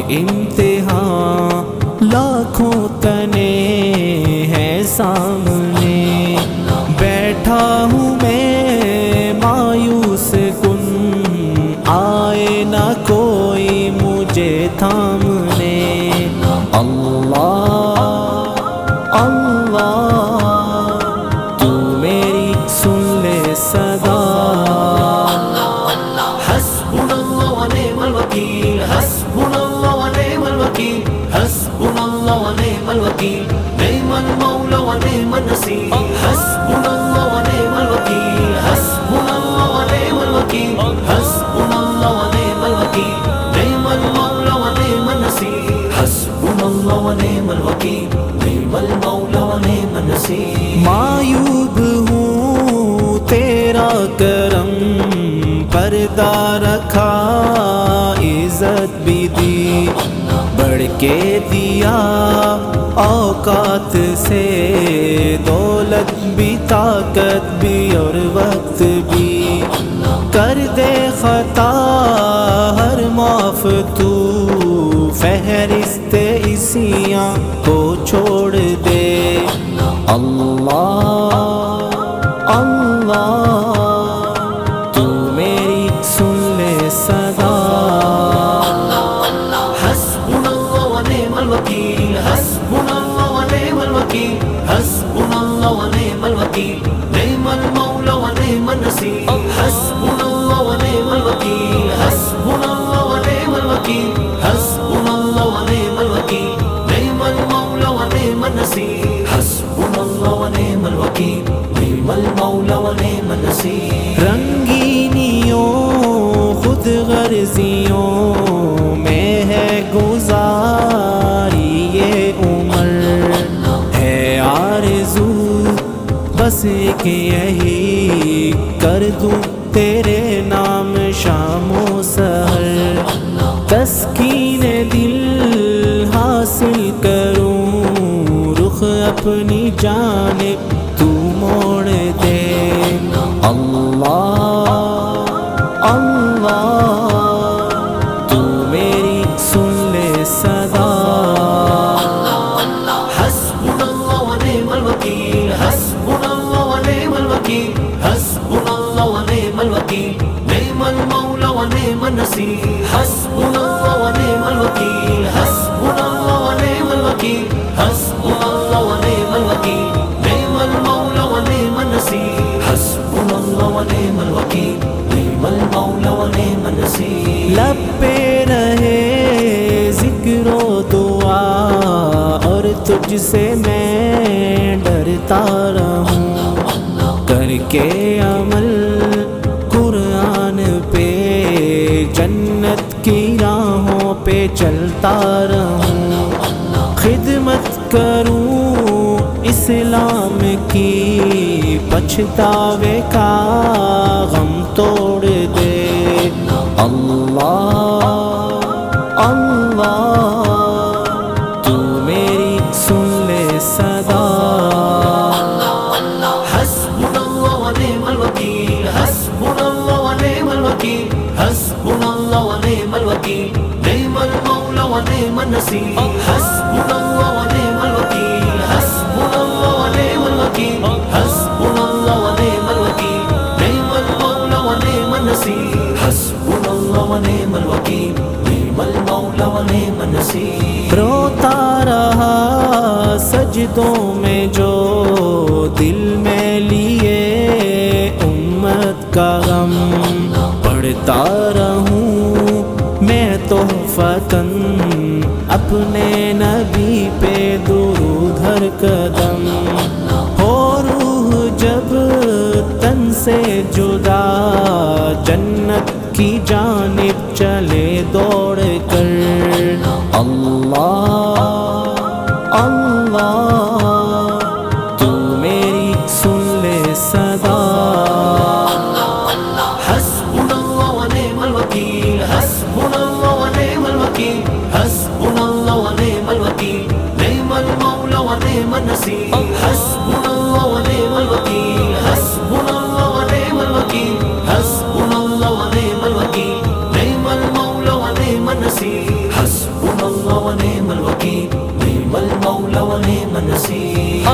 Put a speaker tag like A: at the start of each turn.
A: امتحان لاکھوں تنے ہیں سامنے، بیٹھا ہوں میں مایوس کن، آئے نہ کوئی مجھے تھامنے۔ اللہ اللہ تو میری سن لے صدا،
B: حسبنا اللہ ونعم الوکیل، حسبنا اللہ ونعم الوکیل، حسبنا اللہ ونعم الوکیل، نعم المولا ونعم النصیر، حسبنا اللہ ونعم الوکیل، حسبنا اللہ ونعم الوکیل، حسبنا اللہ ونعم الوکیل، نعم المولا ونعم النصیر، حسبنا اللہ ونعم الوکیل، نعم المولا ونعم النصیر۔
A: معیوب ہوں تیرا کرم، پردہ رکھا عزت بھی دی، بڑھ کے دیا اوقات سے، دولت بھی طاقت بھی اور وقت بھی، کر دے خطا ہر معاف تو، فہرست عصیاں کو چھوڑ دے۔ اللہ اللہ تو میری سن لے صدا،
B: حسبنا اللہ ونعم الوکیل، حسبنا اللہ ونعم الوکیل، حسبنا اللہ ونعم الوکیل، نعم المولا ونعم النصیر، حسبنا اللہ ونعم الوکیل، حسبنا اللہ ونعم الوکیل، حسبنا اللہ ونعم الوکیل، نعم المولا ونعم النصیر، حسبنا اللہ ونعم الوکیل، نعم المولا ونعم النصیر۔
A: رنگینیوں خود غرضیوں میں ہے گزاری یہ عمر، ہے آرزو بس ایک یہی، کر دوں تیرے نام شام و سحر، تسکین دل حاصل کروں، رخ اپنی جانب تو موڑ دے۔ اللہ اللہ تو میری سن لے صدا،
B: حسبنا اللہ ونعم الوکیل، حسبنا اللہ ونعم الوکیل، حسبنا اللہ ونعم الوکیل، نعم المولا ونعم النصیر، حسبنا اللہ ونعم الوکیل، حسبنا اللہ ونعم الوکیل، حسبنا اللہ ونعم الوکیل، نعم المولا ونعم النصیر، حسبنا اللہ ونعم الوکیل، نعم المولا ونعم النصیر۔
A: لب پہ رہے ذکر و دعا، اور تجھ سے میں ڈرتا رہوں، کر کے عمل قرآن پہ، جنت کی راہوں پہ چلتا رہوں، خدمت کروں اسلام کی، پچھتاوے کا غم توڑ دے۔ اللہ اللہ تو میری سن لے صدا،
B: حسبنا اللہ ونعم الوکیل، حسبنا اللہ ونعم الوکیل، حسبنا اللہ ونعم الوکیل، نعم المولا ونعم النصیر، حسبنا اللہ ونعم الوکیل، حسبنا اللہ ونعم الوکیل، حسبنا اللہ ونعم الوکیل، نعم المولا ونعم النصیر، حسبنا اللہ ونعم الوکیل، نعم المولا ونعم النصیر۔
A: روتا رہا سجدوں میں جو دل میں لیے امت کا غم، پڑھتا رہوں میں تحفتاً اپنے نبی پہ درود ہر قدم، ہو روح جب تن سے جدا، جنت کی جانب چلے دوڑ کر۔ اللہ اللہ تو میری سن لے صدا،
B: حسبنا اللہ ونعم الوکیل، حسبنا اللہ ونعم الوکیل، حسبنا اللہ ونعم الوکیل، نعم المولا ونعم النصیر، حسبنا اللہ ونعم الوکیل، ونعم الوكيل، نعم المولى ونعم النصير.